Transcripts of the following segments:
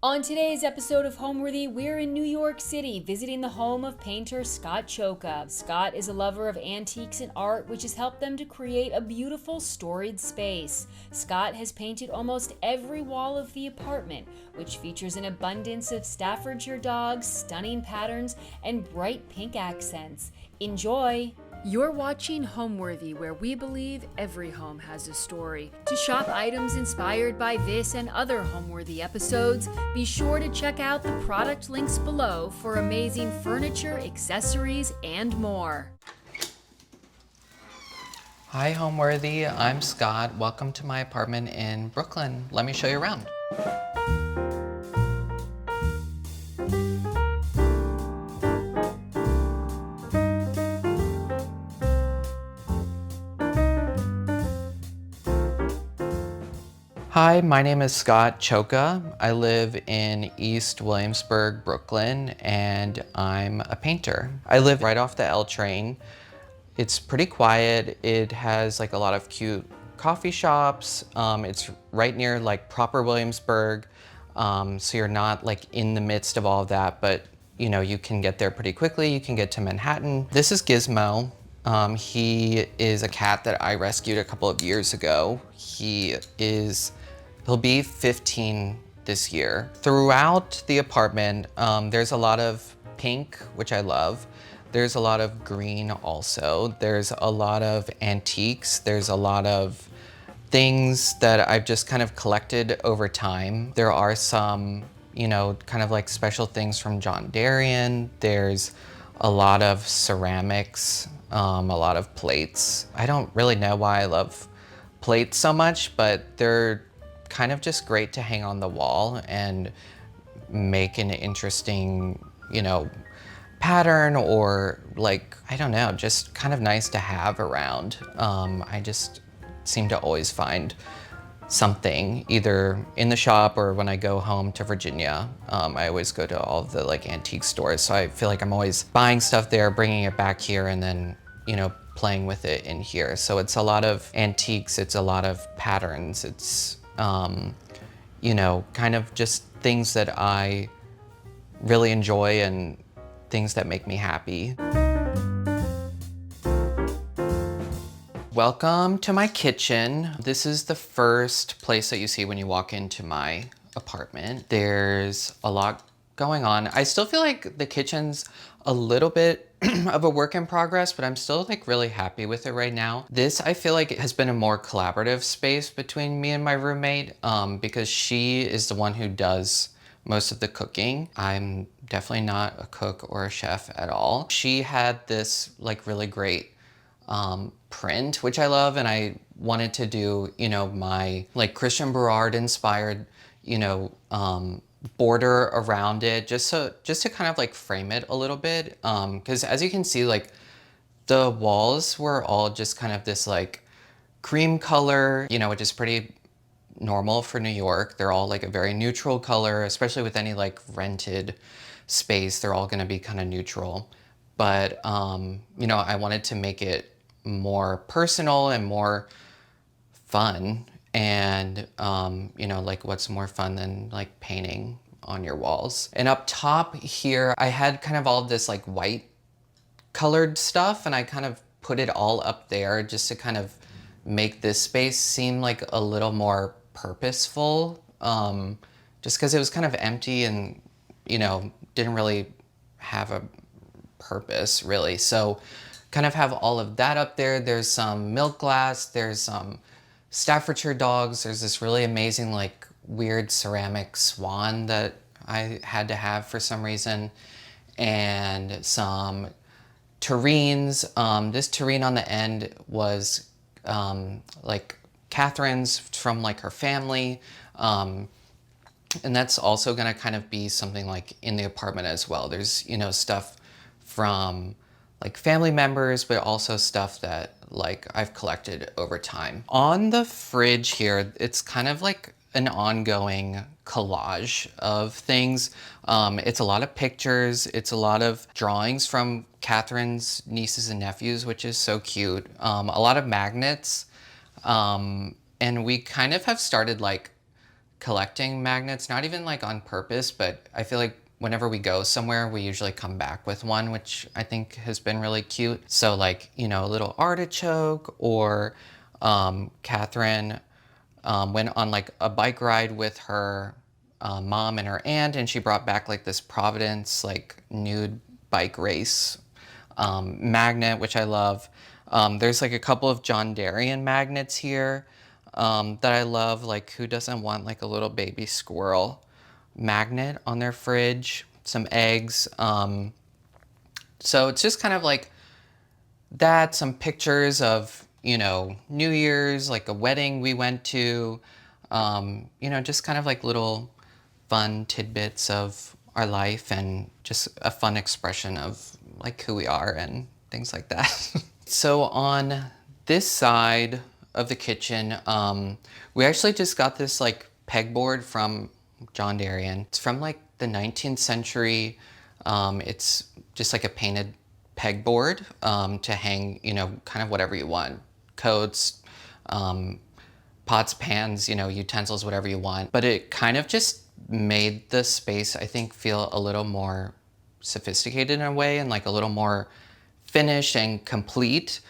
On today's episode of Homeworthy, we're in New York City visiting the home of painter Scott Csoke. Scott is a lover of antiques and art, which has helped them to create a beautiful storied space. Scott has painted almost every wall of the apartment, which features an abundance of Staffordshire dogs, stunning patterns, and bright pink accents. Enjoy! You're watching Homeworthy, where we believe every home has a story. To shop items inspired by this and other Homeworthy episodes, be sure to check out the product links below for amazing furniture, accessories, and more. Hi Homeworthy, I'm Scott. Welcome to my apartment in Brooklyn. Let me show you around. Hi, my name is Scott Csoke. I live in East Williamsburg, Brooklyn, and I'm a painter. I live right off the L train. It's pretty quiet. It has like a lot of cute coffee shops. It's right near like proper Williamsburg, so you're not like in the midst of all of that, but you know, you can get there pretty quickly. You can get to Manhattan. This is Gizmo. He is a cat that I rescued a couple of years ago. He'll be 15 this year. Throughout the apartment, there's a lot of pink, which I love. There's a lot of green also. There's a lot of antiques. There's a lot of things that I've just kind of collected over time. There are some, you know, kind of like special things from John Darien. There's a lot of ceramics, a lot of plates. I don't really know why I love plates so much, but they're kind of just great to hang on the wall and make an interesting, you know, pattern, or like, I don't know, just kind of nice to have around. I just seem to always find something either in the shop or when I go home to Virginia. I always go to all of the like antique stores, so I feel like I'm always buying stuff there, bringing it back here, and then, you know, playing with it in here. So it's a lot of antiques, it's a lot of patterns, it's you know, kind of just things that I really enjoy and things that make me happy. Welcome to my kitchen. This is the first place that you see when you walk into my apartment. There's a lot going on. I still feel like the kitchen's a little bit of a work in progress, but I'm still like really happy with it right now. This, I feel like it has been a more collaborative space between me and my roommate, because she is the one who does most of the cooking. I'm definitely not a cook or a chef at all. She had this like really great print, which I love, and I wanted to do, you know, my like Christian Berard inspired, you know, border around it, just to kind of like frame it a little bit, because as you can see, like the walls were all just kind of this like cream color, you know, which is pretty normal for New York. They're all like a very neutral color, especially with any like rented space. They're all going to be kind of neutral, but you know, I wanted to make it more personal and more fun. And you know, like what's more fun than like painting on your walls? And up top here, I had kind of all of this like white colored stuff, and I kind of put it all up there just to kind of make this space seem like a little more purposeful, just because it was kind of empty and, you know, didn't really have a purpose really. So kind of have all of that up there. There's some milk glass, there's some Staffordshire dogs, there's this really amazing like weird ceramic swan that I had to have for some reason, and some terrines. This terrine on the end was like Catherine's from like her family, and that's also gonna kind of be something like in the apartment as well. There's, you know, stuff from like family members, but also stuff that like I've collected over time. On the fridge here, it's kind of like an ongoing collage of things. It's a lot of pictures, it's a lot of drawings from Catherine's nieces and nephews, which is so cute. A lot of magnets, and we kind of have started like collecting magnets, not even like on purpose, but I feel like whenever we go somewhere, we usually come back with one, which I think has been really cute. So like, you know, a little artichoke, or Catherine went on like a bike ride with her mom and her aunt, and she brought back like this Providence like nude bike race magnet, which I love. There's like a couple of John Darien magnets here that I love. Like, who doesn't want like a little baby squirrel magnet on their fridge? Some eggs. So it's just kind of like that. Some pictures of, you know, New Year's, like a wedding we went to. You know, just kind of like little fun tidbits of our life, and just a fun expression of like who we are and things like that. So on this side of the kitchen, we actually just got this like pegboard from John Darien. It's from like the 19th century. It's just like a painted pegboard to hang, you know, kind of whatever you want. Coats, pots, pans, you know, utensils, whatever you want. But it kind of just made the space, I think, feel a little more sophisticated in a way, and like a little more finished and complete.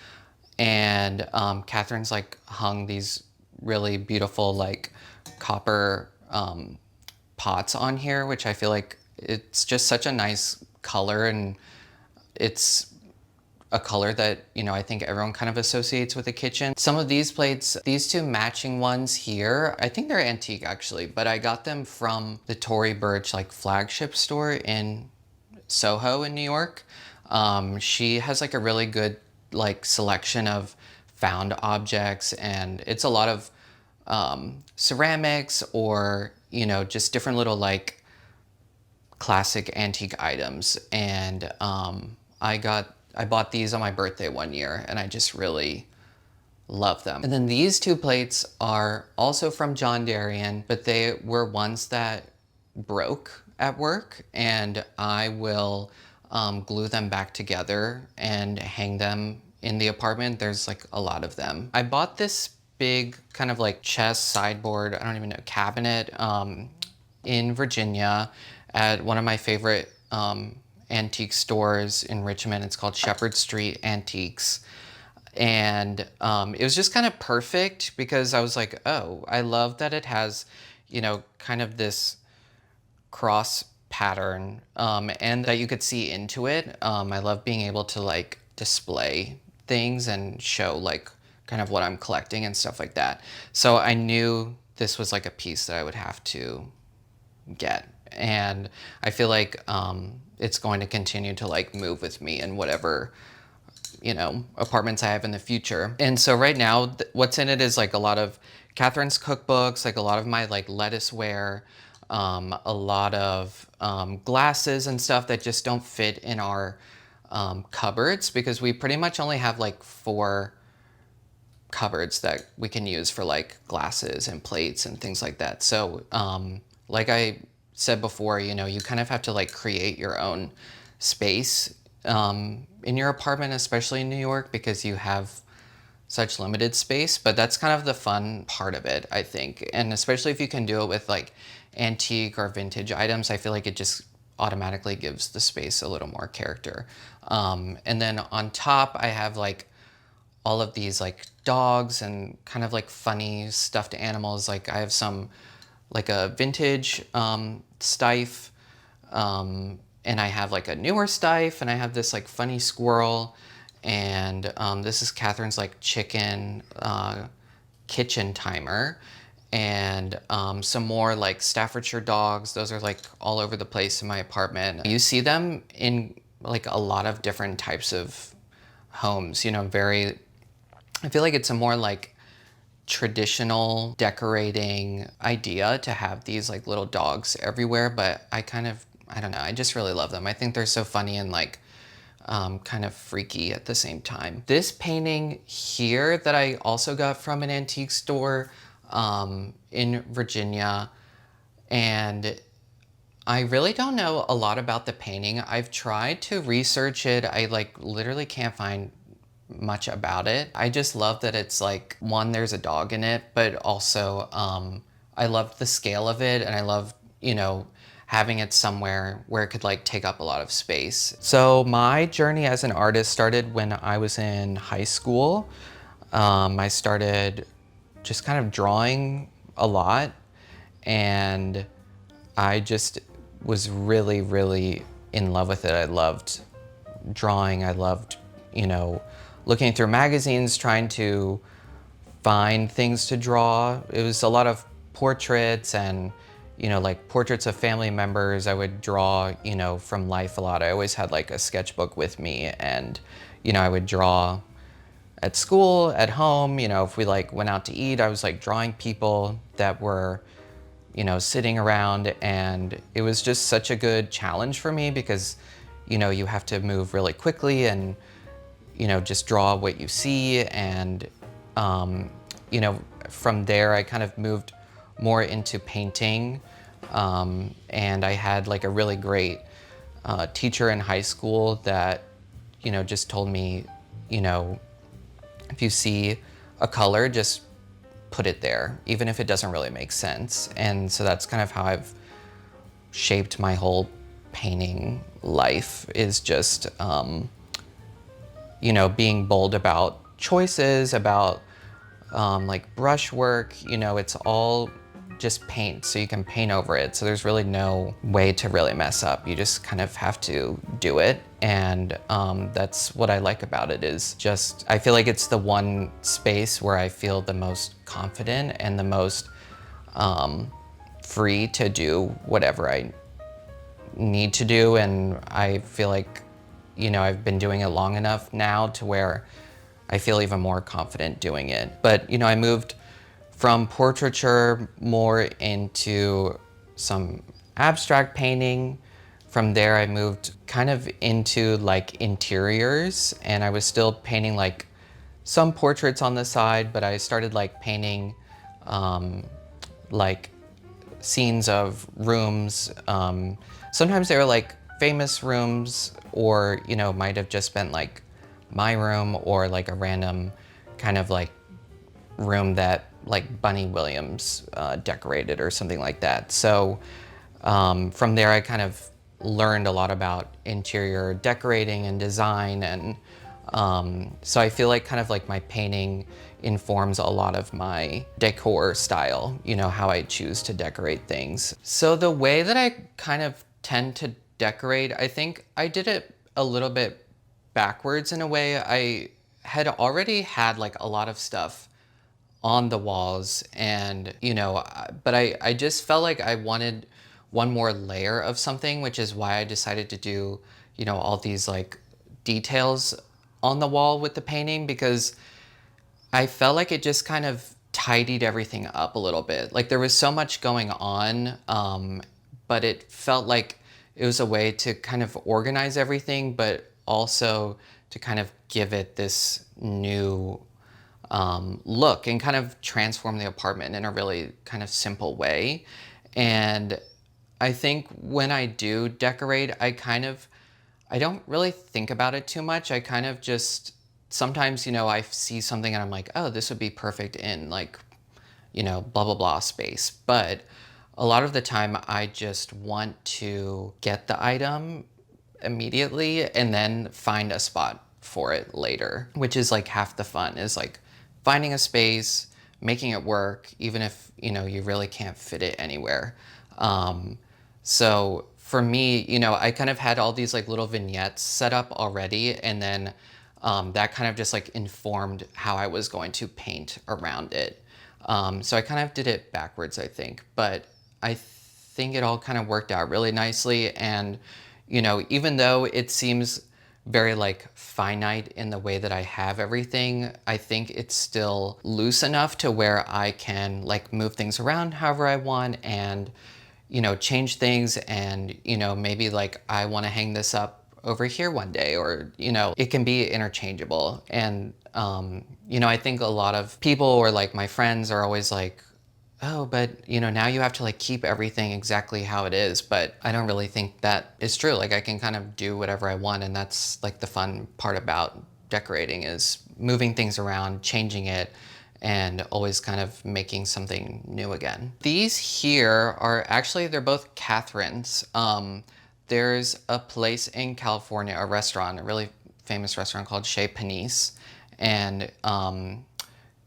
And Catherine's like hung these really beautiful like copper pots on here, which I feel like it's just such a nice color, and it's a color that, you know, I think everyone kind of associates with a kitchen. Some of these plates, these two matching ones here, I think they're antique actually, but I got them from the Tory Burch like flagship store in Soho in New York. She has like a really good like selection of found objects, and it's a lot of ceramics, or, you know, just different little like classic antique items. And I bought these on my birthday one year, and I just really love them. And then these two plates are also from John Darien, but they were ones that broke at work, and I will glue them back together and hang them in the apartment. There's like a lot of them. I bought this big kind of like chest sideboard, I don't even know, cabinet in Virginia at one of my favorite antique stores in Richmond. It's called Shepherd Street Antiques. And it was just kind of perfect, because I was like, oh, I love that it has, you know, kind of this cross pattern, and that you could see into it. I love being able to like display things and show like kind of what I'm collecting and stuff like that. So I knew this was like a piece that I would have to get. And I feel like it's going to continue to like move with me in whatever, you know, apartments I have in the future. And so right now, what's in it is like a lot of Catherine's cookbooks, like a lot of my like lettuceware, a lot of glasses and stuff that just don't fit in our cupboards, because we pretty much only have like 4 cupboards that we can use for like glasses and plates and things like that. So like I said before, you know, you kind of have to like create your own space in your apartment, especially in New York, because you have such limited space. But that's kind of the fun part of it, I think. And especially if you can do it with like antique or vintage items, I feel like it just automatically gives the space a little more character. And then on top, I have like all of these like dogs and kind of like funny stuffed animals. Like I have some like a vintage Stife, and I have like a newer Stife, and I have this like funny squirrel, and this is Catherine's like chicken kitchen timer, and some more like Staffordshire dogs. Those are like all over the place in my apartment. You see them in like a lot of different types of homes, you know, I feel like it's a more like traditional decorating idea to have these like little dogs everywhere, but I don't know, I just really love them. I think they're so funny and like kind of freaky at the same time. This painting here that I also got from an antique store in Virginia, and I really don't know a lot about the painting. I've tried to research it. I like literally can't find much about it. I just love that it's like, one, there's a dog in it, but also I loved the scale of it, and I loved, having it somewhere where it could like take up a lot of space. So my journey as an artist started when I was in high school. I started just kind of drawing a lot, and I just was really, really in love with it. I loved drawing. I loved, looking through magazines, trying to find things to draw. It was a lot of portraits and, like portraits of family members. I would draw, from life a lot. I always had like a sketchbook with me, and, I would draw at school, at home, if we like went out to eat, I was like drawing people that were, sitting around, and it was just such a good challenge for me because, you have to move really quickly and, just draw what you see. And, from there I kind of moved more into painting. And I had like a really great teacher in high school that, just told me, if you see a color, just put it there, even if it doesn't really make sense. And so that's kind of how I've shaped my whole painting life, is just, being bold about choices, about like brush work. It's all just paint, so you can paint over it. So there's really no way to really mess up. You just kind of have to do it. And that's what I like about it, is just, I feel like it's the one space where I feel the most confident and the most free to do whatever I need to do. And I feel like, I've been doing it long enough now to where I feel even more confident doing it. But, I moved from portraiture more into some abstract painting. From there, I moved kind of into like interiors, and I was still painting like some portraits on the side, but I started like painting like scenes of rooms. Sometimes they were like famous rooms, or, might have just been like my room, or like a random kind of like room that like Bunny Williams decorated or something like that. So from there, I kind of learned a lot about interior decorating and design. And so I feel like kind of like my painting informs a lot of my decor style, how I choose to decorate things. So the way that I kind of tend to decorate, I think I did it a little bit backwards in a way. I had already had like a lot of stuff on the walls, and but I just felt like I wanted one more layer of something, which is why I decided to do all these like details on the wall with the painting, because I felt like it just kind of tidied everything up a little bit. Like there was so much going on, but it felt like it was a way to kind of organize everything, but also to kind of give it this new look and kind of transform the apartment in a really kind of simple way. And I think when I do decorate, I don't really think about it too much. I kind of just, sometimes, I see something and I'm like, oh, this would be perfect in like, blah, blah, blah space. But a lot of the time I just want to get the item immediately and then find a spot for it later, which is like half the fun, is like finding a space, making it work, even if, you really can't fit it anywhere. So for me, I kind of had all these like little vignettes set up already, and then that kind of just like informed how I was going to paint around it. So I kind of did it backwards, I think, but I think it all kind of worked out really nicely. And, even though it seems very like finite in the way that I have everything, I think it's still loose enough to where I can like move things around however I want, and change things. And maybe like I want to hang this up over here one day, or it can be interchangeable. And I think a lot of people, or like my friends, are always like, oh, but now you have to like keep everything exactly how it is. But I don't really think that is true. Like I can kind of do whatever I want, and that's like the fun part about decorating, is moving things around, changing it, and always kind of making something new again. These here are actually, they're both Catherine's. There's a place in California, a restaurant, a really famous restaurant called Chez Panisse, and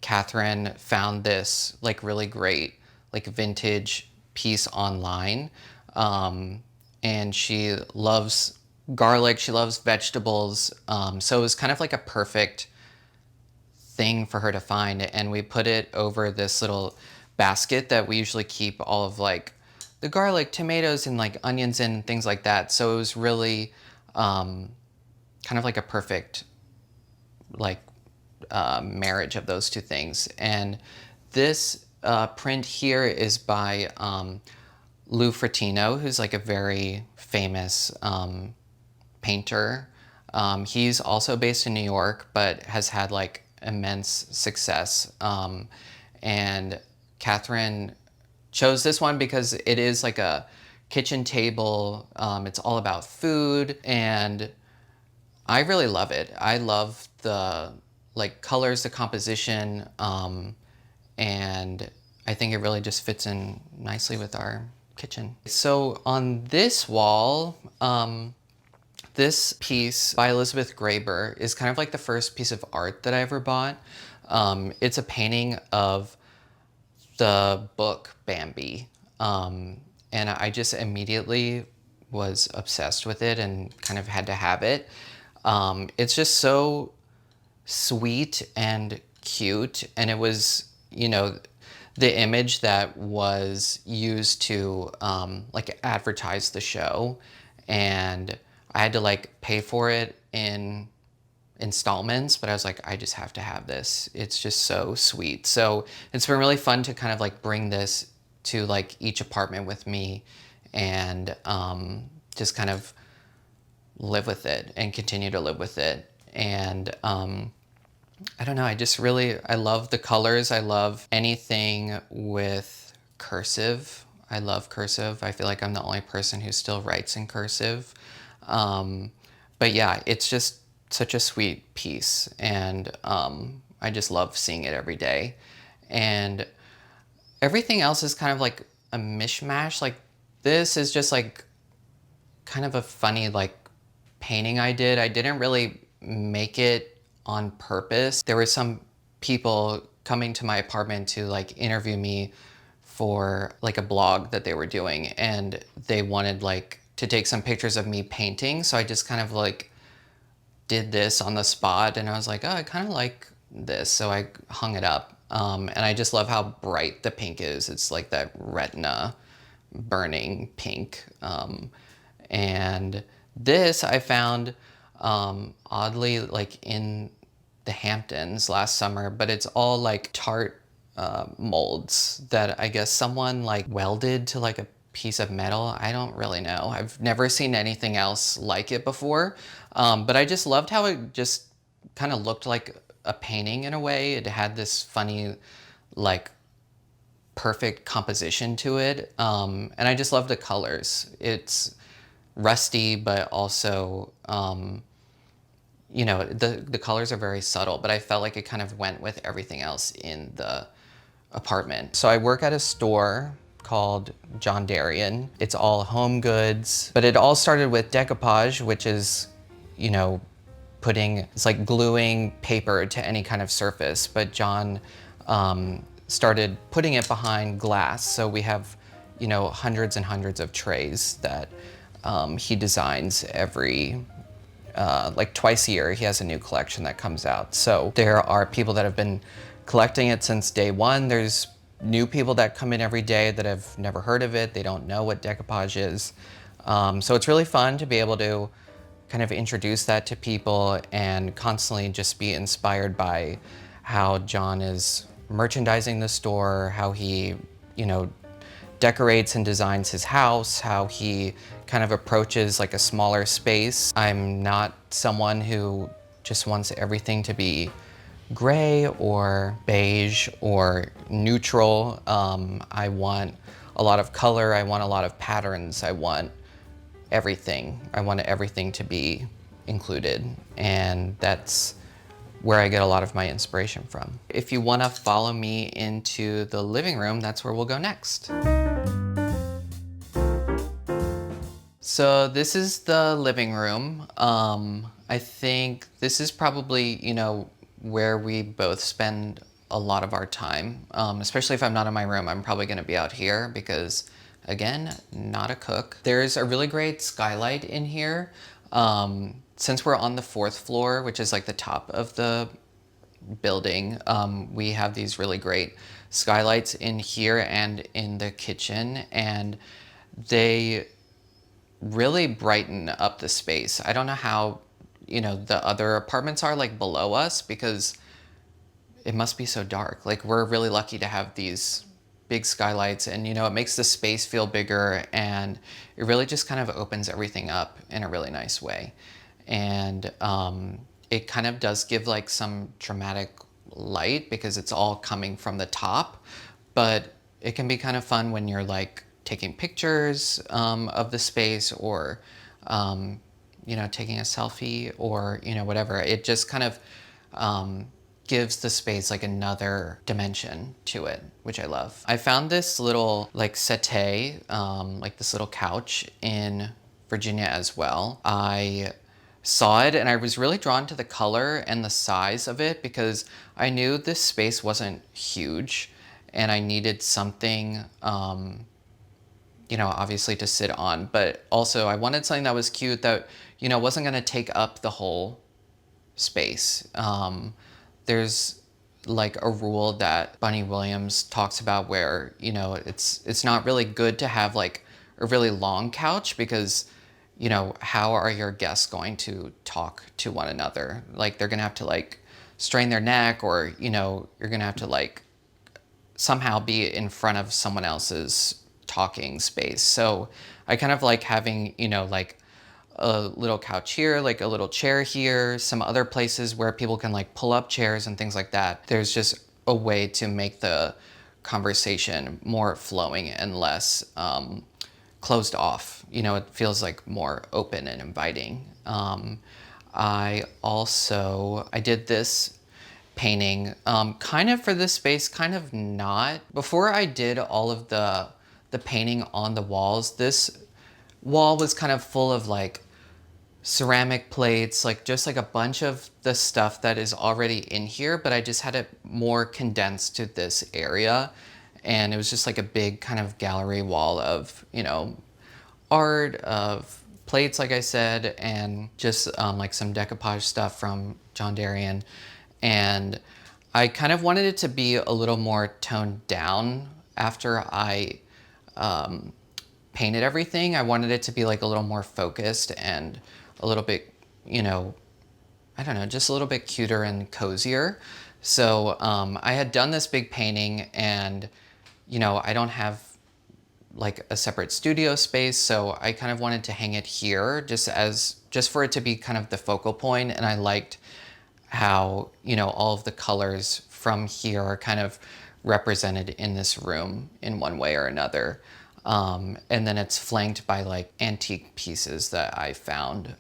Catherine found this like really great like vintage piece online, and she loves garlic, she loves vegetables, so it was kind of like a perfect thing for her to find, and we put it over this little basket that we usually keep all of like the garlic, tomatoes, and like onions and things like that. So it was really kind of like a perfect like marriage of those two things. And this print here is by Lou Fratino, who's like a very famous painter. He's also based in New York, but has had like immense success. And Catherine chose this one because it is like a kitchen table. It's all about food, and I really love it. I love the like colors, the composition, and I think it really just fits in nicely with our kitchen. So on this wall, this piece by Elizabeth Graeber is kind of like the first piece of art that I ever bought. It's a painting of the book Bambi, and I just immediately was obsessed with it and kind of had to have it. It's just so sweet and cute, and it was, you know, the image that was used to like advertise the show, and I had to like pay for it in installments, but I was like, I just have to have this. It's just so sweet. So it's been really fun to kind of like bring this to like each apartment with me, and just kind of live with it and continue to live with it. And I don't know, I love the colors. I love anything with cursive. I love cursive. I feel like I'm the only person who still writes in cursive. But yeah, it's just such a sweet piece, and I just love seeing it every day. And everything else is kind of like a mishmash. Like this is just like kind of a funny like painting I did. I didn't really make it on purpose. There were some people coming to my apartment to like interview me for like a blog that they were doing, and they wanted like to take some pictures of me painting. So I just kind of like did this on the spot, and I was like, oh, I kind of like this. So I hung it up. And I just love how bright the pink is. It's like that retina burning pink. And this I found oddly like in the Hamptons last summer, but it's all like tart molds that I guess someone like welded to like a piece of metal. I don't really know. I've never seen anything else like it before. But I just loved how it just kind of looked like a painting in a way. It had this funny, like perfect composition to it. And I just love the colors. It's rusty, but also, you know, the colors are very subtle, but I felt like it kind of went with everything else in the apartment. So I work at a store called John Darien. It's all home goods, but it all started with decoupage, which is, you know, it's like gluing paper to any kind of surface. But John started putting it behind glass. So we have, you know, hundreds and hundreds of trays that he designs every, like twice a year. He has a new collection that comes out. So there are people that have been collecting it since day one. There's new people that come in every day that have never heard of it. They don't know what decoupage is. So it's really fun to be able to kind of introduce that to people and constantly just be inspired by how John is merchandising the store, how he, you know, decorates and designs his house, how he kind of approaches like a smaller space. I'm not someone who just wants everything to be gray or beige or neutral. I want a lot of color. I want a lot of patterns. I want everything. I want everything to be included. And that's where I get a lot of my inspiration from. If you wanna follow me into the living room, that's where we'll go next. So this is the living room. I think this is probably, where we both spend a lot of our time. Especially if I'm not in my room, I'm probably gonna be out here because, again, not a cook. There's a really great skylight in here. Since we're on the 4th floor, which is like the top of the building, we have these really great skylights in here and in the kitchen, and they really brighten up the space. I don't know how, the other apartments are like below us because it must be so dark. Like, we're really lucky to have these big skylights, and it makes the space feel bigger, and it really just kind of opens everything up in a really nice way. And it kind of does give like some dramatic light because it's all coming from the top, but it can be kind of fun when you're like taking pictures of the space, or taking a selfie, or whatever. It just kind of gives the space like another dimension to it, which I love. I found this little like settee, like this little couch in Virginia as well. I saw it and I was really drawn to the color and the size of it because I knew this space wasn't huge and I needed something, obviously to sit on, but also I wanted something that was cute that, wasn't gonna take up the whole space. There's like a rule that Bunny Williams talks about where, it's not really good to have like a really long couch because, how are your guests going to talk to one another? Like, they're gonna have to like strain their neck, or, you're gonna have to like somehow be in front of someone else's talking space. So I kind of like having, like a little couch here, like a little chair here, some other places where people can like pull up chairs and things like that. There's just a way to make the conversation more flowing and less closed off. It feels like more open and inviting. I did this painting kind of for this space, kind of not. Before I did all of the painting on the walls, this wall was kind of full of like ceramic plates, like just like a bunch of the stuff that is already in here, but I just had it more condensed to this area. And it was just like a big kind of gallery wall of, art, of plates, like I said, and just like some decoupage stuff from John Darien. And I kind of wanted it to be a little more toned down after I painted everything. I wanted it to be like a little more focused and a little bit, I don't know, just a little bit cuter and cozier. So I had done this big painting and, I don't have like a separate studio space. So I kind of wanted to hang it here just for it to be kind of the focal point. And I liked how, all of the colors from here are kind of represented in this room in one way or another. And then it's flanked by like antique pieces that I found.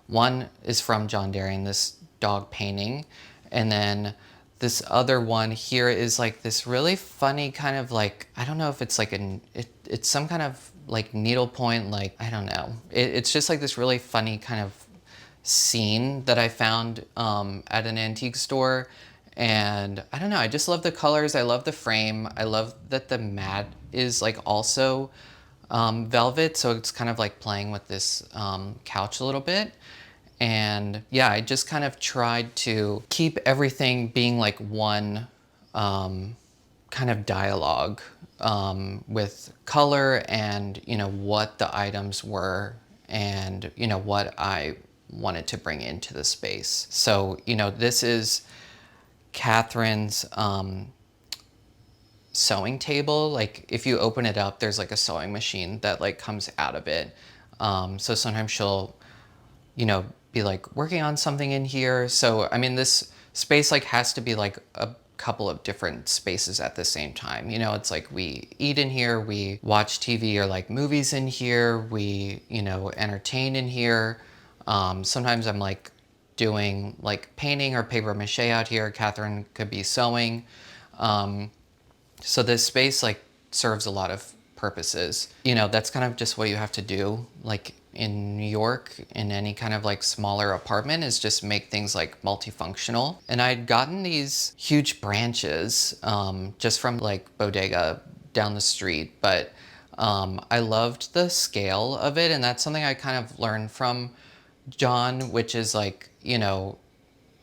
One is from John Darien, this dog painting. And then this other one here is like this really funny kind of like, I don't know if it's like it's some kind of like needlepoint, like, I don't know. It's just like this really funny kind of scene that I found at an antique store. And I don't know, I just love the colors. I love the frame. I love that the mat is like also velvet. So it's kind of like playing with this couch a little bit. And yeah, I just kind of tried to keep everything being like one kind of dialogue with color and, what the items were and, what I wanted to bring into the space. So, this is Catherine's sewing table. Like, if you open it up, there's like a sewing machine that like comes out of it. So sometimes she'll, be like working on something in here. So, I mean, this space like has to be like a couple of different spaces at the same time. It's like we eat in here, we watch TV or like movies in here, we, entertain in here. Sometimes I'm like doing like painting or paper mache out here. Catherine could be sewing. So this space like serves a lot of purposes. You know, that's kind of just what you have to do. Like in New York, in any kind of like smaller apartment, is just make things like multifunctional. And I'd gotten these huge branches just from like Bodega down the street, but I loved the scale of it. And that's something I kind of learned from John, which is like, you know,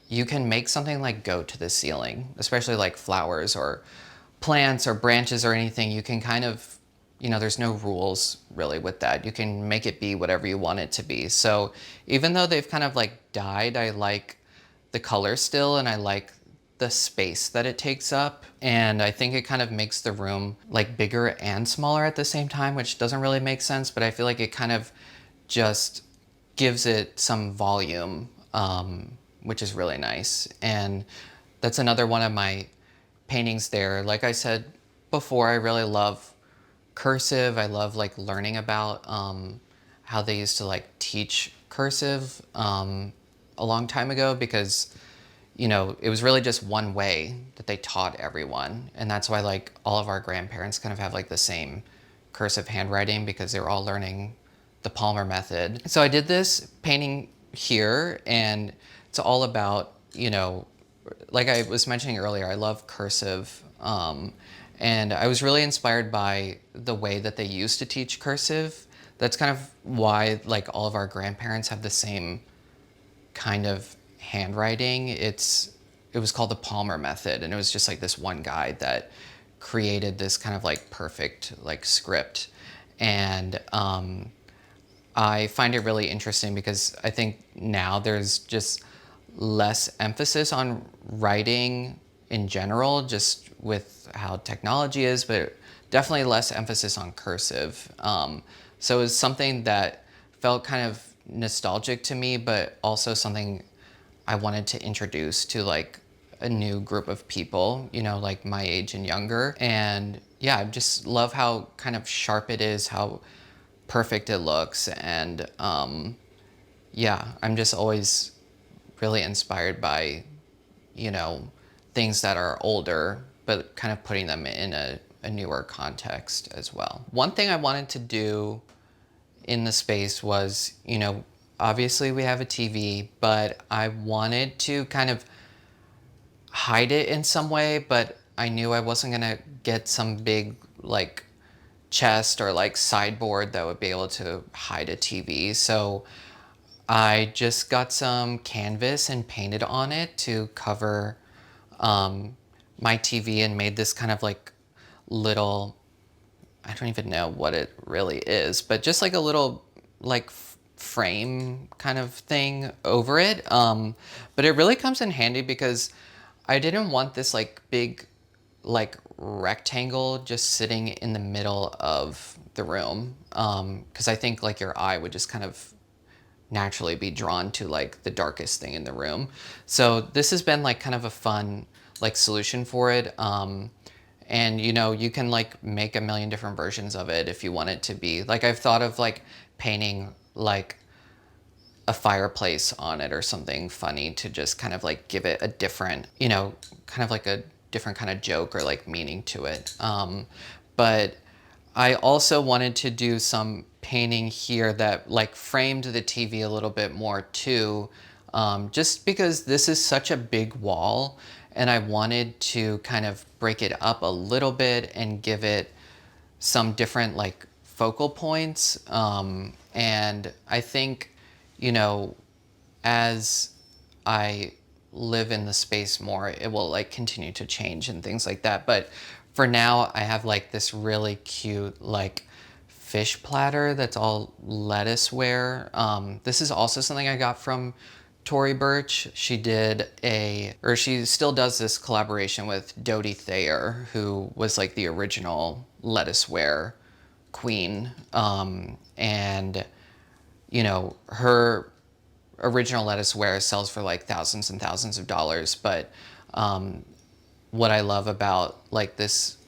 you can make something like go to the ceiling, especially like flowers or plants or branches or anything. You can kind of, you know, there's no rules really with that. You can make it be whatever you want it to be. So even though they've kind of like died, I like the color still, and I like the space that it takes up. And I think it kind of makes the room like bigger and smaller at the same time, which doesn't really make sense, but I feel like it kind of just gives it some volume, which is really nice. And that's another one of my paintings there. Like I said before, I really love cursive. I love like learning about how they used to like teach cursive a long time ago, because you know, it was really just one way that they taught everyone. And that's why like all of our grandparents kind of have like the same cursive handwriting, because they were all learning the Palmer method. So I did this painting here, and it's all about, you know, like I was mentioning earlier, I love cursive. And I was really inspired by the way that they used to teach cursive. That's kind of why like all of our grandparents have the same kind of handwriting. It was called the Palmer method, and it was just like this one guy that created this kind of like perfect like script. And I find it really interesting because I think now there's just less emphasis on writing in general, just with how technology is, but definitely less emphasis on cursive. So it was something that felt kind of nostalgic to me, but also something I wanted to introduce to like a new group of people, you know, like my age and younger. And yeah, I just love how kind of sharp it is, how perfect it looks. And yeah, I'm just always really inspired by, you know, things that are older, but kind of putting them in a newer context as well. One thing I wanted to do in the space was, you know, obviously we have a TV, but I wanted to kind of hide it in some way, but I knew I wasn't gonna get some big like chest or like sideboard that would be able to hide a TV. So I just got some canvas and painted on it to cover my TV, and made this kind of like little, I don't even know what it really is, but just like a little like frame kind of thing over it. But it really comes in handy because I didn't want this like big like rectangle just sitting in the middle of the room, because I think like your eye would just kind of naturally be drawn to like the darkest thing in the room. So this has been like kind of a fun like solution for it. And you know, you can like make a million different versions of it if you want it to be. Like I've thought of like painting like a fireplace on it or something funny to just kind of like give it a different, you know, kind of like a different kind of joke or like meaning to it. But I also wanted to do some painting here that like framed the TV a little bit more too, just because this is such a big wall, and I wanted to kind of break it up a little bit and give it some different like focal points. And I think, you know, as I live in the space more, it will like continue to change and things like that. But for now, I have like this really cute like fish platter that's all lettuceware. This is also something I got from Tory Burch. She still does this collaboration with Dodie Thayer, who was like the original lettuceware queen. And you know, her original lettuceware sells for like thousands and thousands of dollars. But what I love about like this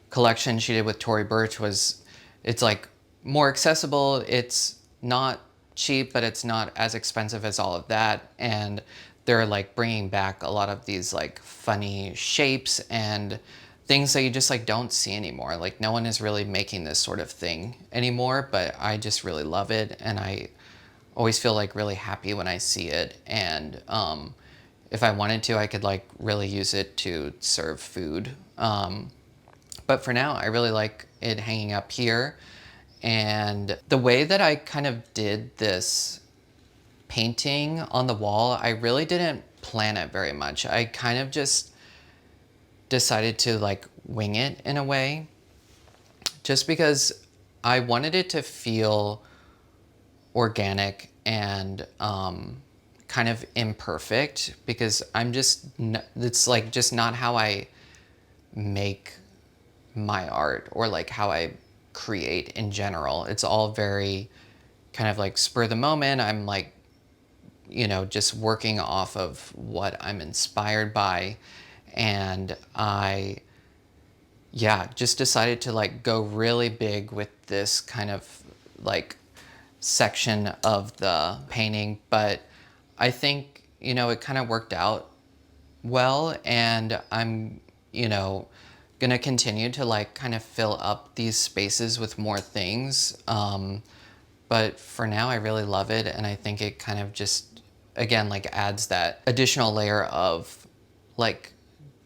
collection she did with Tory Burch was it's like more accessible. It's not cheap, but it's not as expensive as all of that. And they're like bringing back a lot of these like funny shapes and things that you just like don't see anymore. Like no one is really making this sort of thing anymore, but I just really love it. And I always feel like really happy when I see it. And if I wanted to, I could like really use it to serve food. But for now, I really like it hanging up here. And the way that I kind of did this painting on the wall, I really didn't plan it very much. I kind of just decided to like wing it in a way, just because I wanted it to feel organic and kind of imperfect, because it's like just not how I make my art or like how I create in general. It's all very kind of like spur of the moment. I'm like, just working off of what I'm inspired by. And I, just decided to like go really big with this kind of like section of the painting. But I think, it kind of worked out well. And I'm, gonna continue to like kind of fill up these spaces with more things. But for now, I really love it. And I think it kind of just, again, like adds that additional layer of like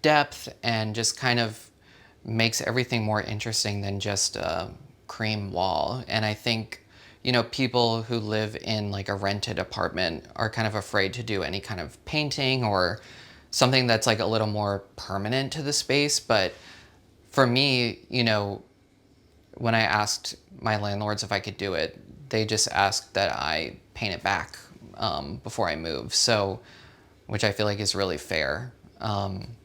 depth and just kind of makes everything more interesting than just a cream wall. And I think, people who live in like a rented apartment are kind of afraid to do any kind of painting or something that's like a little more permanent to the space. But for me, when I asked my landlords if I could do it, they just asked that I paint it back before I move. So, which I feel like is really fair. And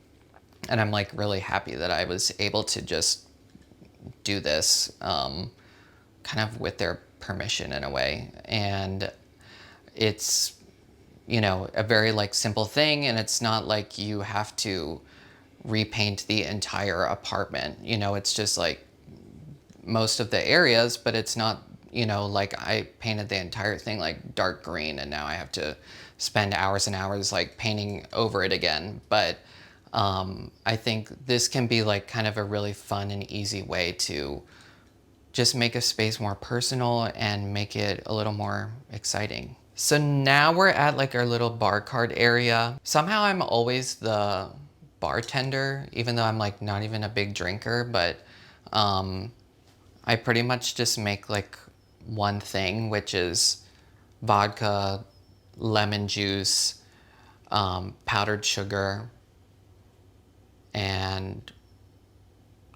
I'm like really happy that I was able to just do this kind of with their permission in a way. And it's, a very like simple thing, and it's not like you have to repaint the entire apartment. It's just like most of the areas, but it's not, like I painted the entire thing like dark green and now I have to spend hours and hours like painting over it again. But I think this can be like kind of a really fun and easy way to just make a space more personal and make it a little more exciting. So now we're at like our little bar cart area. Somehow I'm always the bartender, even though I'm like not even a big drinker, but I pretty much just make like one thing, which is vodka, lemon juice, powdered sugar, and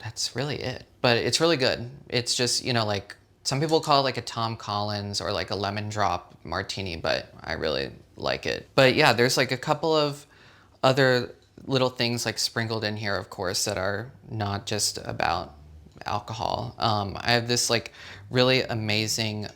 that's really it. But it's really good. It's just, like some people call it like a Tom Collins or like a lemon drop martini, but I really like it. But yeah, there's like a couple of other little things like sprinkled in here, of course, that are not just about alcohol. I have this like really amazing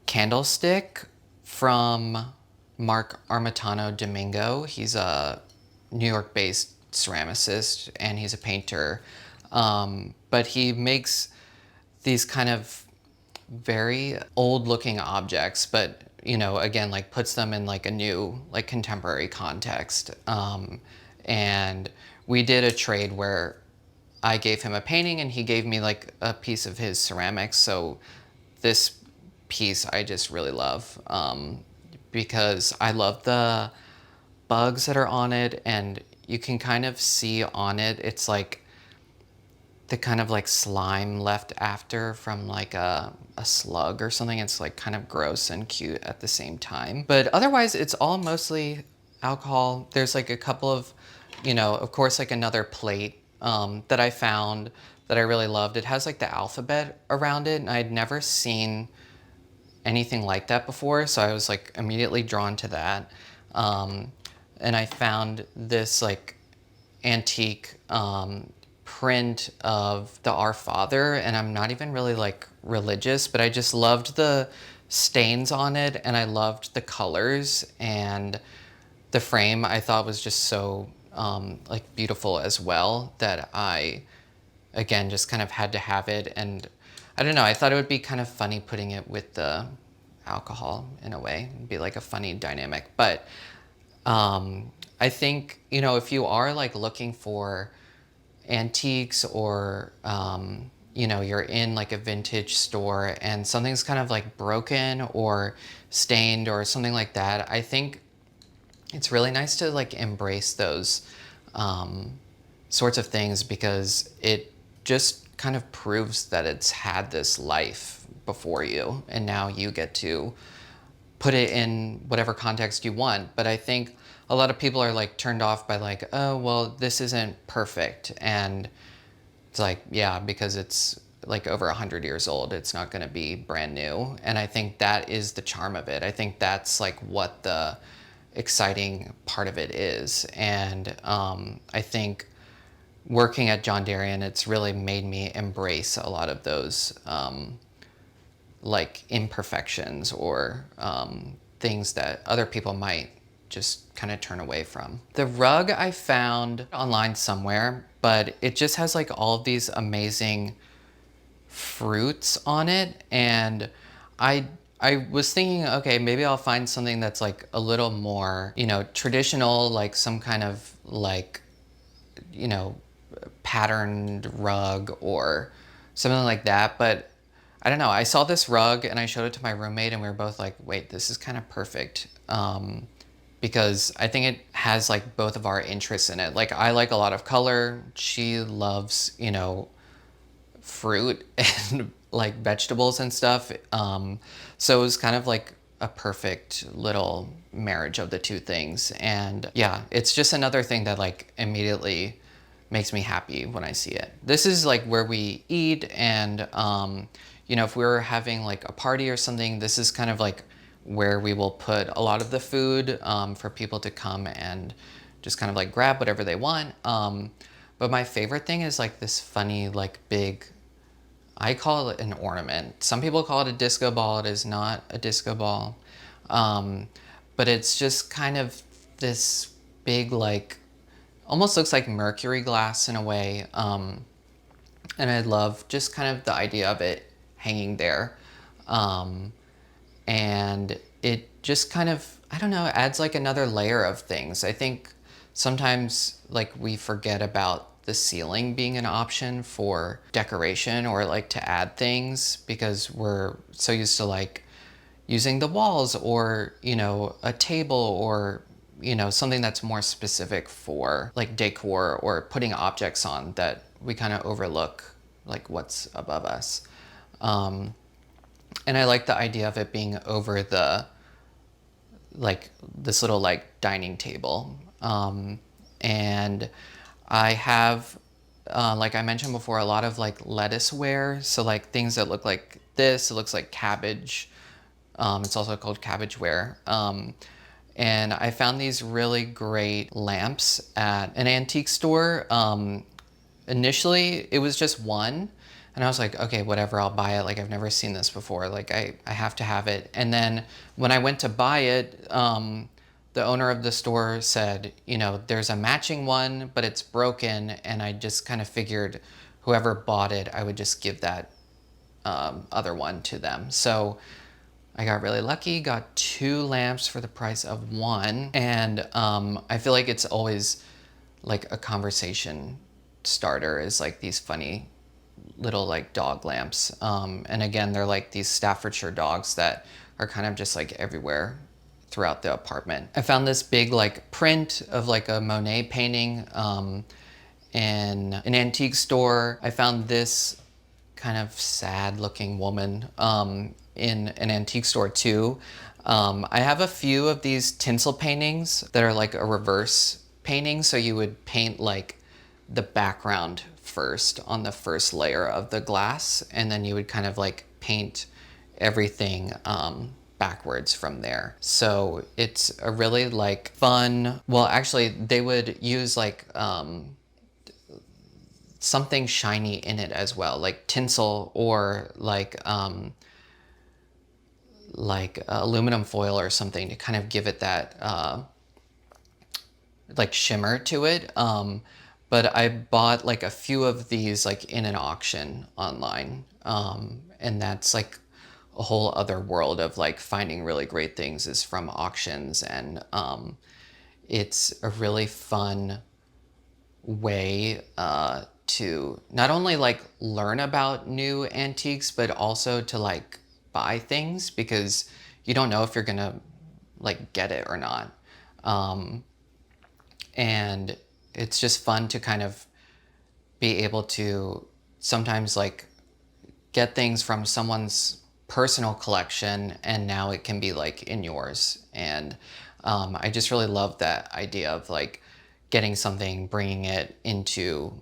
candlestick from Mark Armitano Domingo. He's a New York-based ceramicist and he's a painter. But he makes these kind of very old-looking objects, but again, like puts them in like a new, like contemporary context. And we did a trade where I gave him a painting and he gave me like a piece of his ceramics. So this piece I just really love because I love the bugs that are on it, and you can kind of see on it, it's like the kind of like slime left after from like a slug or something. It's like kind of gross and cute at the same time. But otherwise, it's all mostly alcohol. There's like a couple of, of course, like another plate that I found that I really loved. It has like the alphabet around it, and I'd never seen anything like that before. So I was like immediately drawn to that. And I found this like antique print of the Our Father, and I'm not even really like religious, but I just loved the stains on it, and I loved the colors, and the frame I thought was just so like beautiful as well, that I again just kind of had to have it. And I don't know, I thought it would be kind of funny putting it with the alcohol in a way. It'd be like a funny dynamic. But I think, you know, if you are like looking for antiques or, you know, you're in like a vintage store and something's kind of like broken or stained or something like that, I think it's really nice to like embrace those sorts of things because it just kind of proves that it's had this life before you and now you get to put it in whatever context you want. But I think a lot of people are like turned off by like, oh, well, this isn't perfect. And it's like, yeah, because it's like over 100 years old, it's not going to be brand new. And I think that is the charm of it. I think that's like what the exciting part of it is. And I think working at John Darien, it's really made me embrace a lot of those like imperfections or things that other people might just kind of turn away from. The rug I found online somewhere, but it just has like all of these amazing fruits on it. And I was thinking, okay, maybe I'll find something that's like a little more, you know, traditional, like some kind of like, you know, patterned rug or something like that. But I don't know. I saw this rug and I showed it to my roommate and we were both like, wait, this is kind of perfect. Because I think it has like both of our interests in it. Like I like a lot of color. She loves, you know, fruit and like vegetables and stuff. So it was kind of like a perfect little marriage of the two things. And yeah, it's just another thing that like immediately makes me happy when I see it. This is like where we eat and, you know, if we were having like a party or something, this is kind of like where we will put a lot of the food for people to come and just kind of like grab whatever they want. But my favorite thing is like this funny, like big, I call it an ornament. Some people call it a disco ball. It is not a disco ball. But it's just kind of this big, like, almost looks like mercury glass in a way. And I love just kind of the idea of it hanging there. And it just kind of, I don't know, adds like another layer of things. I think sometimes like we forget about the ceiling being an option for decoration or like to add things because we're so used to like using the walls or, you know, a table or, you know, something that's more specific for like decor or putting objects on that we kind of overlook like what's above us. And I like the idea of it being over the, like this little like dining table. And I have, like I mentioned before, a lot of like lettuceware. So like things that look like this, it looks like cabbage. It's also called cabbageware. And I found these really great lamps at an antique store. Initially, it was just one. And I was like, okay, whatever, I'll buy it. Like, I've never seen this before. Like, I have to have it. And then when I went to buy it, the owner of the store said, you know, there's a matching one, but it's broken. And I just kind of figured whoever bought it, I would just give that other one to them. So I got really lucky, got 2 lamps for the price of 1. And I feel like it's always like a conversation starter is like these funny little like dog lamps. And again, they're like these Staffordshire dogs that are kind of just like everywhere throughout the apartment. I found this big like print of like a Monet painting in an antique store. I found this kind of sad looking woman in an antique store too. I have a few of these tinsel paintings that are like a reverse painting. So you would paint like the background first on the first layer of the glass, and then you would kind of like paint everything backwards from there. So it's a really like fun, well actually they would use like something shiny in it as well, like tinsel or like aluminum foil or something to kind of give it that like shimmer to it. but I bought like a few of these like in an auction online. And that's like a whole other world of like finding really great things is from auctions. And it's a really fun way to not only like learn about new antiques, but also to like buy things because you don't know if you're gonna like get it or not. And it's just fun to kind of be able to sometimes like get things from someone's personal collection and now it can be like in yours. And I just really love that idea of like getting something, bringing it into,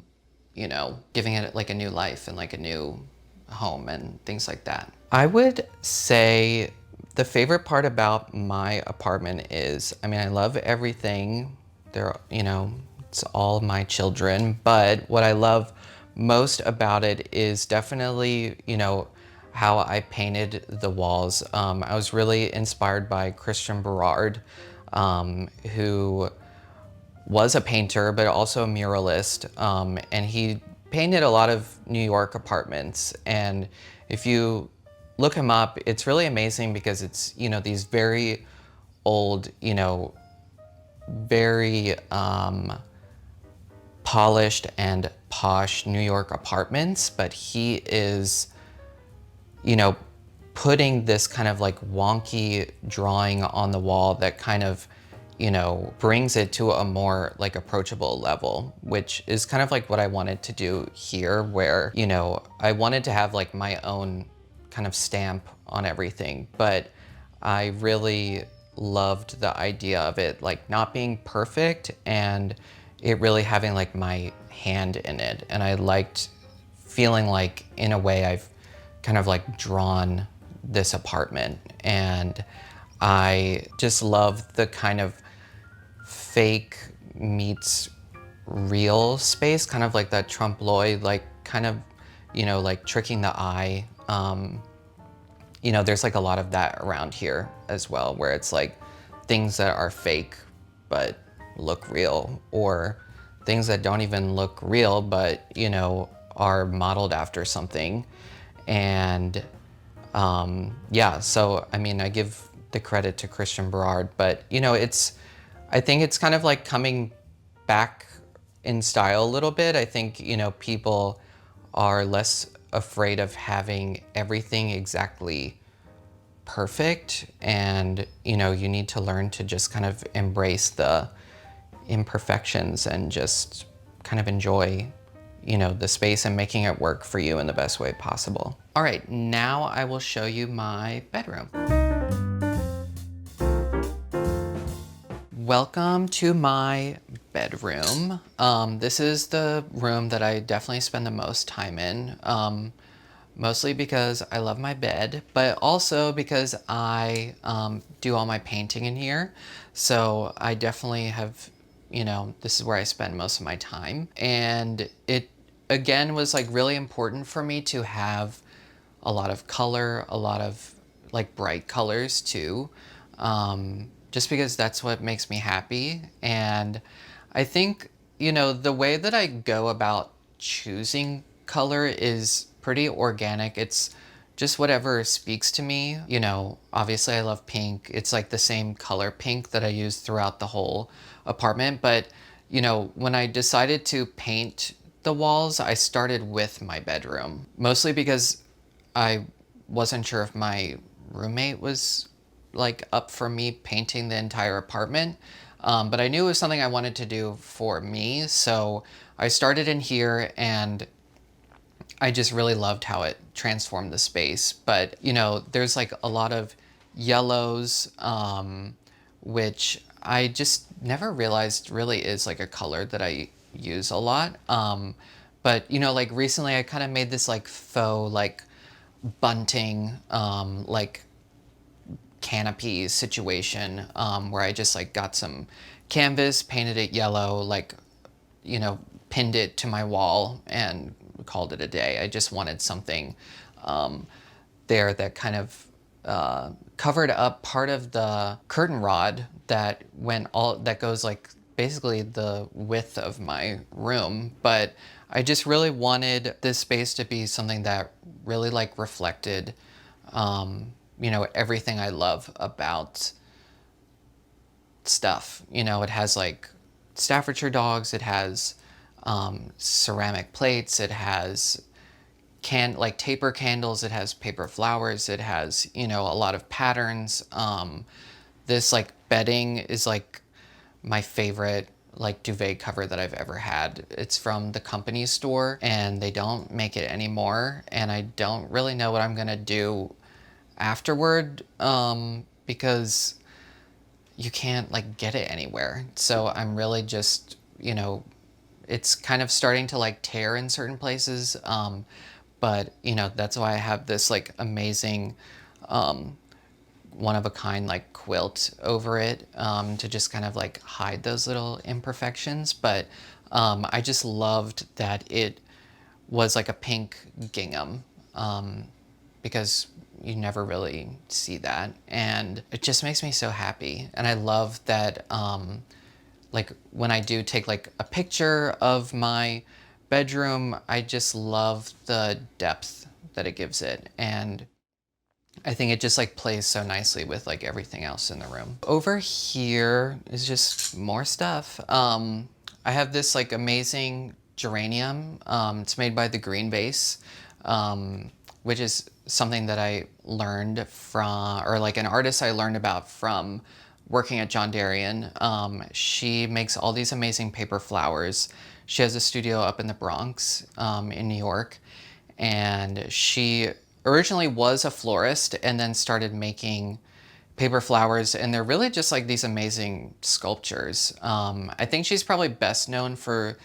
you know, giving it like a new life and like a new home and things like that. I would say the favorite part about my apartment is, I mean, I love everything. They're, you know, it's all my children, but what I love most about it is definitely, you know, how I painted the walls. I was really inspired by Christian Berard, who was a painter, but also a muralist. And he painted a lot of New York apartments. And if you look him up, it's really amazing because it's, you know, these very old, you know, very polished and posh New York apartments, but he is, you know, putting this kind of like wonky drawing on the wall that kind of, you know, brings it to a more like approachable level, which is kind of like what I wanted to do here, where, you know, I wanted to have like my own kind of stamp on everything, but I really loved the idea of it like not being perfect and it really having like my hand in it. And I liked feeling like in a way I've kind of like drawn this apartment. And I just love the kind of fake meets real space, kind of like that trompe l'oeil, like kind of, you know, like tricking the eye. You know, there's like a lot of that around here as well, where it's like things that are fake but look real, or things that don't even look real but, you know, are modeled after something. And yeah, so I mean, I give the credit to Christian Berard, but you know, I think it's kind of like coming back in style a little bit. I think, you know, people are less afraid of having everything exactly perfect, and you know, you need to learn to just kind of embrace the imperfections and just kind of enjoy, you know, the space and making it work for you in the best way possible. All right, now I will show you my bedroom. Welcome to my bedroom. This is the room that I definitely spend the most time in. Mostly because I love my bed, but also because I do all my painting in here. So I definitely have, you know, this is where I spend most of my time. And it, again, was like really important for me to have a lot of color, a lot of like bright colors too. Just because that's what makes me happy. And I think, you know, the way that I go about choosing color is pretty organic. It's just whatever speaks to me. You know, obviously I love pink. It's like the same color pink that I use throughout the whole apartment. But, you know, when I decided to paint the walls, I started with my bedroom, mostly because I wasn't sure if my roommate was like up for me painting the entire apartment. But I knew it was something I wanted to do for me. So I started in here and I just really loved how it transformed the space. But, you know, there's like a lot of yellows, which I just never realized really is like a color that I use a lot. But, you know, like recently I kind of made this like faux like bunting, like canopy situation, where I just like got some canvas, painted it yellow, like, you know, pinned it to my wall and called it a day. I just wanted something there that kind of covered up part of the curtain rod that goes like basically the width of my room, but I just really wanted this space to be something that really like reflected, everything I love about stuff. It has like Staffordshire dogs, it has ceramic plates, it has like taper candles, it has paper flowers, it has, a lot of patterns. This like bedding is like my favorite like duvet cover that I've ever had. It's from the company store and they don't make it anymore. And I don't really know what I'm gonna do afterward because you can't like get it anywhere. So I'm really just, it's kind of starting to like tear in certain places. But that's why I have this like amazing one of a kind like quilt over it to just kind of like hide those little imperfections. But I just loved that it was like a pink gingham because you never really see that. And it just makes me so happy. And I love that like when I do take like a picture of my bedroom, I just love the depth that it gives it. And I think it just like plays so nicely with like everything else in the room. Over here is just more stuff. I have this like amazing geranium. It's made by the Green Vase, which is something that I learned from, or like an artist I learned about from working at John Darien. She makes all these amazing paper flowers. She has a studio up in the Bronx in New York, and she originally was a florist and then started making paper flowers, and they're really just like these amazing sculptures. I think she's probably best known for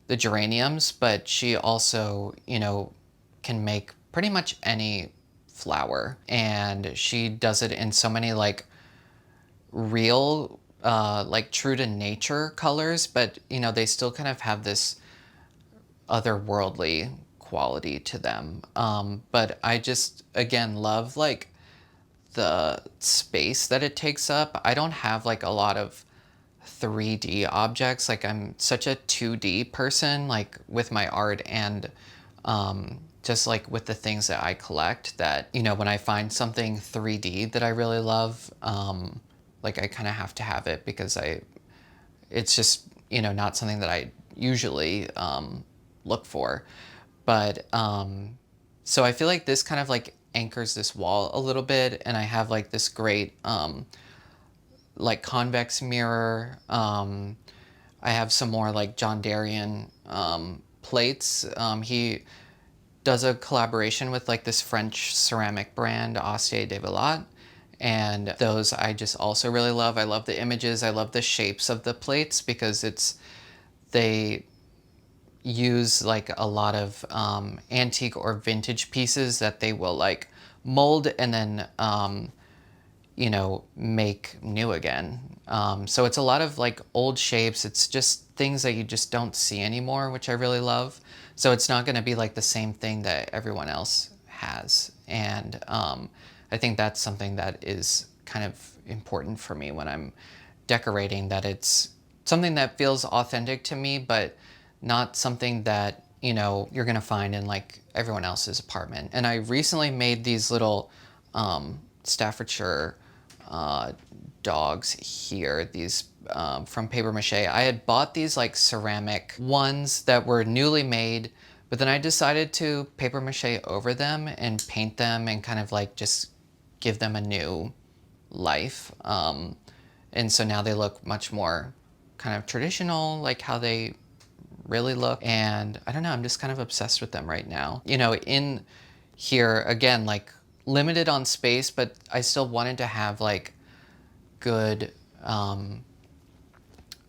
the geraniums, but she also, can make pretty much any flower, and she does it in so many like real, like true to nature colors, but they still kind of have this otherworldly quality to them. But I just, again, love like the space that it takes up. I don't have like a lot of 3D objects. Like I'm such a 2D person, like with my art and just like with the things that I collect, that, when I find something 3D that I really love, like I kind of have to have it because it's just, not something that I usually look for. But so I feel like this kind of like anchors this wall a little bit, and I have like this great like convex mirror. I have some more like John Darien plates. He does a collaboration with like this French ceramic brand, Astier de Villatte. And those I just also really love. I love the images. I love the shapes of the plates because they use like a lot of antique or vintage pieces that they will like mold and then make new again. So it's a lot of like old shapes. It's just things that you just don't see anymore, which I really love. So it's not going to be like the same thing that everyone else has. And I think that's something that is kind of important for me when I'm decorating, that it's something that feels authentic to me, but not something that, you're gonna find in like everyone else's apartment. And I recently made these little Staffordshire dogs here, these from paper mache. I had bought these like ceramic ones that were newly made, but then I decided to paper mache over them and paint them and kind of like just give them a new life. And so now they look much more kind of traditional, like how they really look. And I don't know, I'm just kind of obsessed with them right now. In here, again, like limited on space, but I still wanted to have like good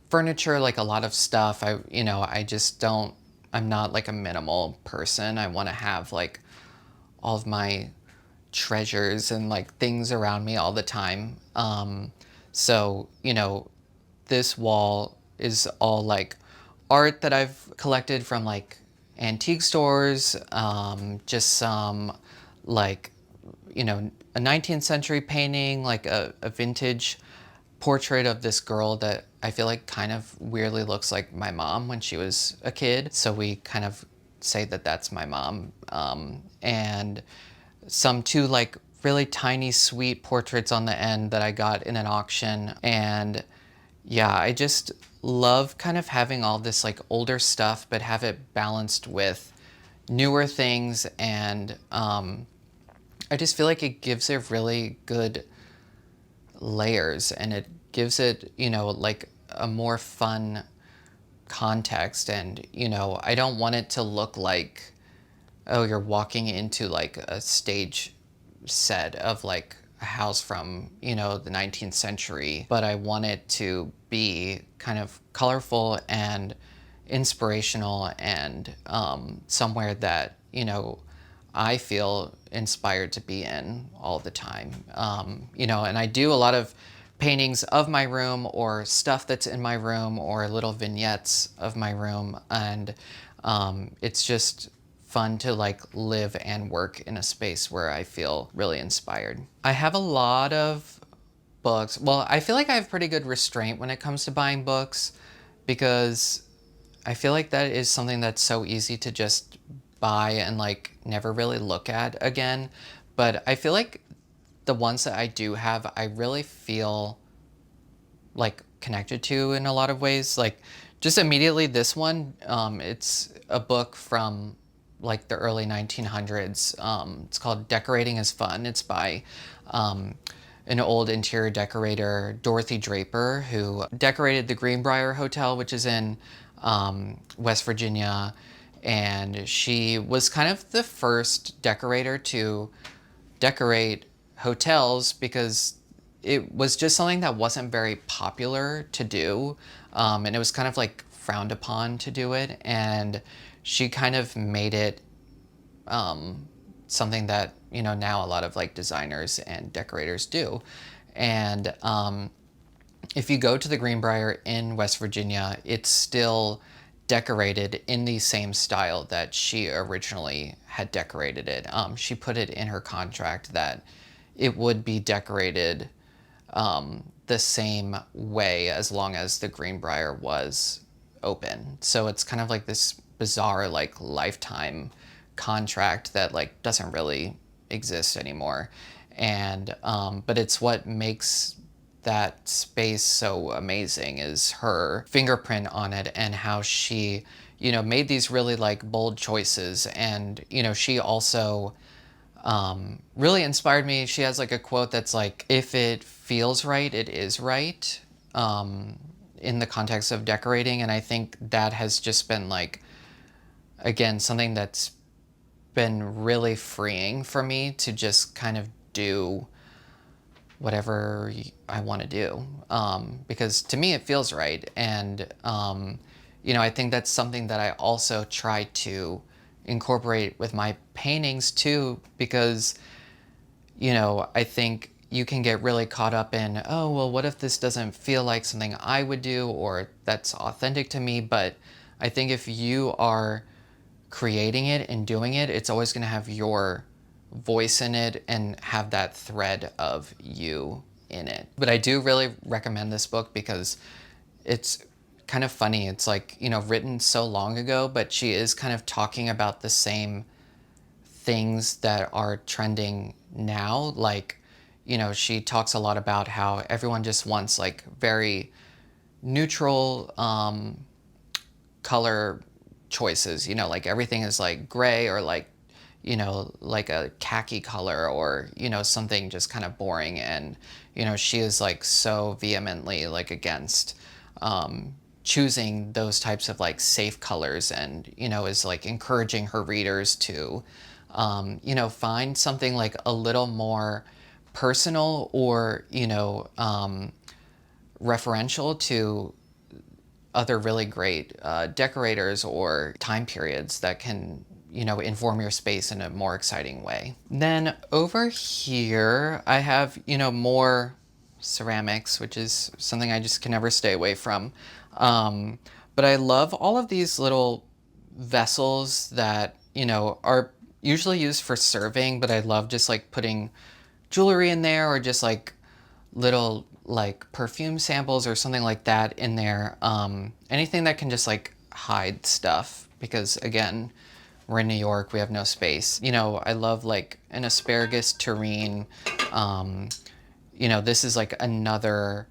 furniture, like a lot of stuff. I just don't, I'm not like a minimal person. I want to have like all of my treasures and like things around me all the time. So, this wall is all like art that I've collected from like antique stores, just some like, a 19th century painting, like a vintage portrait of this girl that I feel like kind of weirdly looks like my mom when she was a kid. So we kind of say that that's my mom. And some two like really tiny, sweet portraits on the end that I got in an auction. And yeah, I just love kind of having all this like older stuff, but have it balanced with newer things. And I just feel like it gives it really good layers, and it gives it, like a more fun context. And, I don't want it to look like, oh, you're walking into like a stage set of like a house from, the 19th century, but I want it to be kind of colorful and inspirational and somewhere that, I feel inspired to be in all the time. And I do a lot of paintings of my room or stuff that's in my room or little vignettes of my room. And it's just fun to like live and work in a space where I feel really inspired. I have a lot of books. Well, I feel like I have pretty good restraint when it comes to buying books, because I feel like that is something that's so easy to just buy and like never really look at again. But I feel like the ones that I do have, I really feel like connected to in a lot of ways. Like just immediately this one, it's a book from like the early 1900s. It's called Decorating is Fun. It's by an old interior decorator, Dorothy Draper, who decorated the Greenbrier Hotel, which is in West Virginia. And she was kind of the first decorator to decorate hotels, because it was just something that wasn't very popular to do. And it was kind of like frowned upon to do it. And she kind of made it something that, now a lot of like designers and decorators do. And if you go to the Greenbrier in West Virginia, it's still decorated in the same style that she originally had decorated it. She put it in her contract that it would be decorated the same way as long as the Greenbrier was open. So it's kind of like this bizarre like lifetime contract that like doesn't really exist anymore. And but it's what makes that space so amazing, is her fingerprint on it and how she, made these really like bold choices. And, she also really inspired me. She has like a quote that's like, if it feels right, it is right, in the context of decorating. And I think that has just been like, again, something that's been really freeing for me to just kind of do whatever I want to do, because to me it feels right. And I think that's something that I also try to incorporate with my paintings too, because I think you can get really caught up in, oh well, what if this doesn't feel like something I would do or that's authentic to me. But I think if you are creating it and doing it, it's always going to have your voice in it and have that thread of you in it. But I do really recommend this book because it's kind of funny. It's like, written so long ago, but she is kind of talking about the same things that are trending now. Like, she talks a lot about how everyone just wants like very neutral color choices, like everything is like gray or like, like a khaki color or, something just kind of boring. And, she is like so vehemently like against choosing those types of like safe colors, and, is like encouraging her readers to, find something like a little more personal or, referential to other really great decorators or time periods that can, inform your space in a more exciting way. Then over here, I have, more ceramics, which is something I just can never stay away from. But I love all of these little vessels that, are usually used for serving, but I love just like putting jewelry in there or just like little like perfume samples or something like that in there. Anything that can just like hide stuff, because again, we're in New York, we have no space. You know, I love like an asparagus terrine. You know, this is like another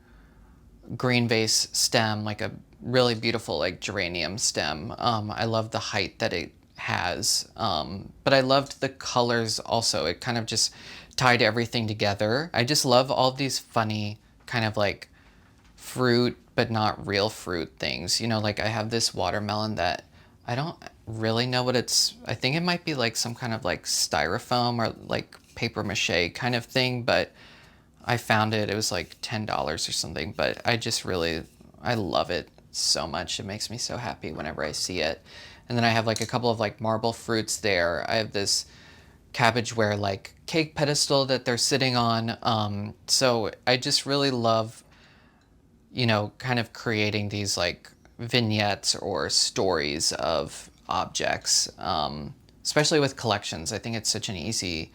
green vase stem, like a really beautiful like geranium stem. I love the height that it has, but I loved the colors also. It kind of just tied everything together. I just love all these funny kind of like fruit but not real fruit things. You know, like I have this watermelon that I don't really know what it's, I think it might be like some kind of like styrofoam or like paper mache kind of thing, but I found it, it was like $10 or something, but I just really, I love it so much. It makes me so happy whenever I see it. And then I have like a couple of like marble fruits there. I have this cabbageware like cake pedestal that they're sitting on. So I just really love, you know, kind of creating these like vignettes or stories of objects, especially with collections. I think it's such an easy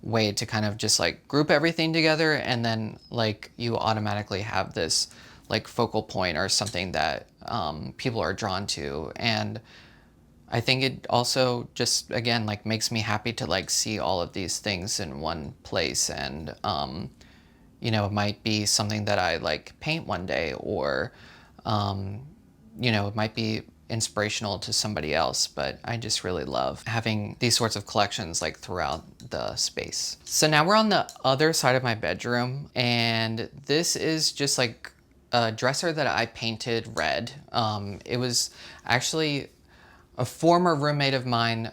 way to kind of just like group everything together, and then like you automatically have this like focal point or something that people are drawn to. And I think it also just again like makes me happy to like see all of these things in one place. And you know, it might be something that I like paint one day, or you know, it might be inspirational to somebody else, but I just really love having these sorts of collections like throughout the space. So now we're on the other side of my bedroom, and this is just like a dresser that I painted red. It was actually a former roommate of mine.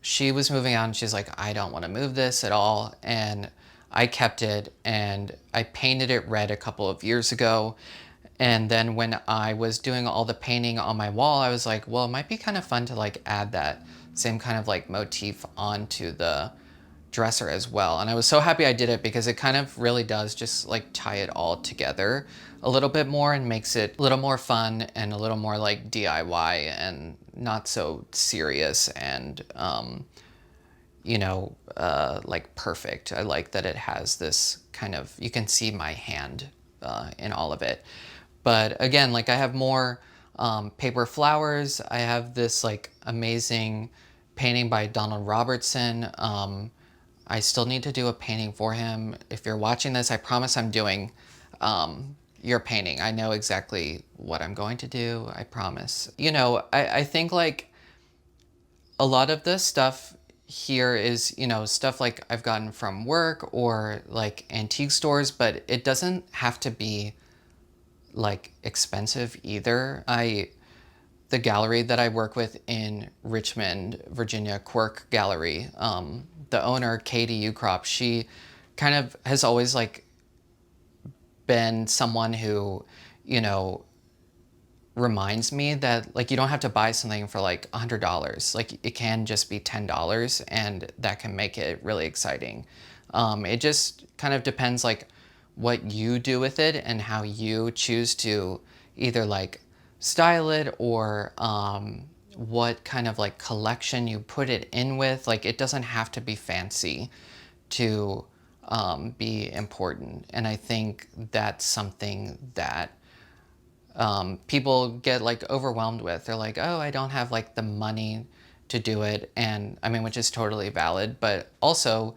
She was moving out and she's like, I don't want to move this at all. And I kept it and I painted it red a couple of years ago. And then when I was doing all the painting on my wall, I was like, well, it might be kind of fun to like add that same kind of like motif onto the dresser as well. And I was so happy I did it, because it kind of really does just like tie it all together a little bit more and makes it a little more fun and a little more like DIY and not so serious and you know, like perfect. I like that it has this kind of, you can see my hand in all of it. But again, like I have more paper flowers. I have this like amazing painting by Donald Robertson. I still need to do a painting for him. If you're watching this, I promise I'm doing your painting. I know exactly what I'm going to do, I promise. You know, I think like a lot of the stuff here is, you know, stuff like I've gotten from work or like antique stores, but it doesn't have to be like expensive either. The gallery that I work with in Richmond, Virginia, Quirk Gallery, the owner, Katie Ukrop, she kind of has always like been someone who, you know, reminds me that like you don't have to buy something for like $100. Like it can just be $10, and that can make it really exciting. It just kind of depends like what you do with it and how you choose to either like style it or what kind of like collection you put it in with. Like it doesn't have to be fancy to be important. And I think that's something that people get like overwhelmed with. They're like, oh, I don't have like the money to do it. And I mean, which is totally valid, but also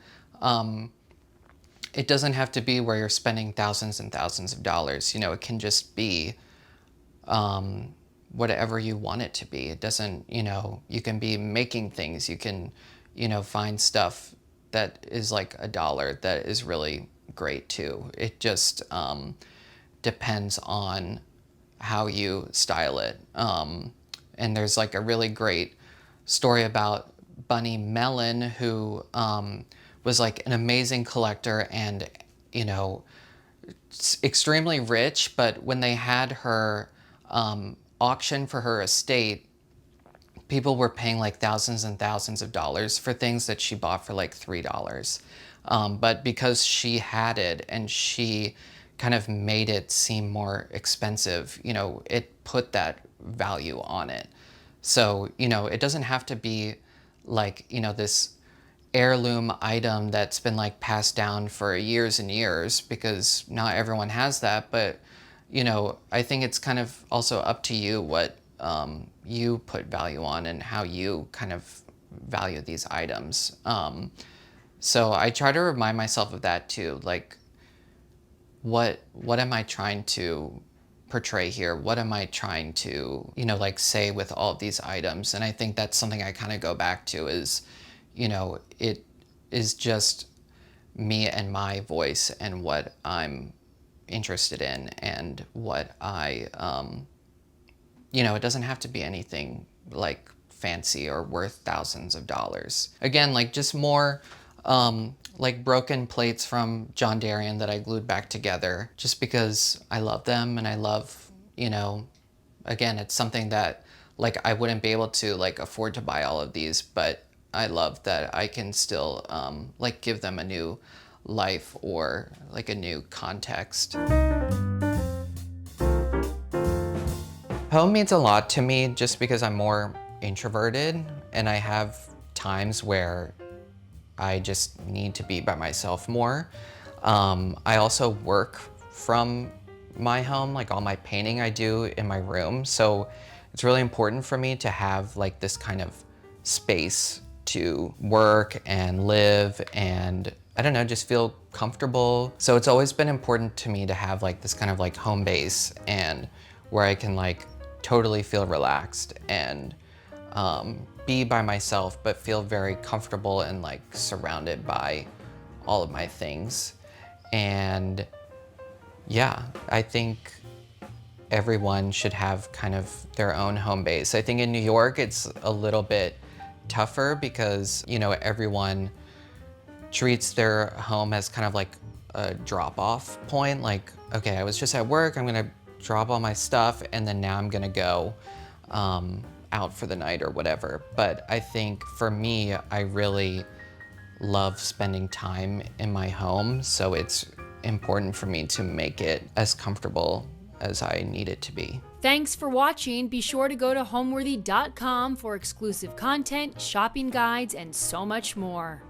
it doesn't have to be where you're spending thousands and thousands of dollars. You know, it can just be whatever you want it to be. It doesn't, you know, you can be making things. You can, you know, find stuff that is like $1 that is really great too. It just depends on how you style it. And there's like a really great story about Bunny Mellon, who was like an amazing collector and, you know, extremely rich. But when they had her auction for her estate, people were paying like thousands and thousands of dollars for things that she bought for like $3. But because she had it and she kind of made it seem more expensive, you know, it put that value on it. So, you know, it doesn't have to be like, you know, this heirloom item that's been like passed down for years and years, because not everyone has that. But you know, I think it's kind of also up to you what you put value on and how you kind of value these items. So I try to remind myself of that too. Like, what am I trying to portray here? What am I trying to, you know, like say with all of these items? And I think that's something I kind of go back to is, you know, it is just me and my voice and what I'm interested in and what I, you know, it doesn't have to be anything like fancy or worth thousands of dollars. Again, like just more like broken plates from John Darien that I glued back together just because I love them, and I love, you know, again, it's something that like I wouldn't be able to like afford to buy all of these, but I love that I can still like give them a new life or like a new context. Home means a lot to me just because I'm more introverted and I have times where I just need to be by myself more. I also work from my home, like all my painting I do in my room. So it's really important for me to have like this kind of space to work and live and I don't know, just feel comfortable. So it's always been important to me to have like this kind of like home base and where I can like totally feel relaxed and be by myself, but feel very comfortable and like surrounded by all of my things. And yeah, I think everyone should have kind of their own home base. I think in New York, it's a little bit tougher because, you know, everyone treats their home as kind of like a drop-off point. Like, okay, I was just at work, I'm gonna drop all my stuff, and then now I'm gonna go out for the night or whatever. But I think for me, I really love spending time in my home, so it's important for me to make it as comfortable as I need it to be. Thanks for watching. Be sure to go to homeworthy.com for exclusive content, shopping guides, and so much more.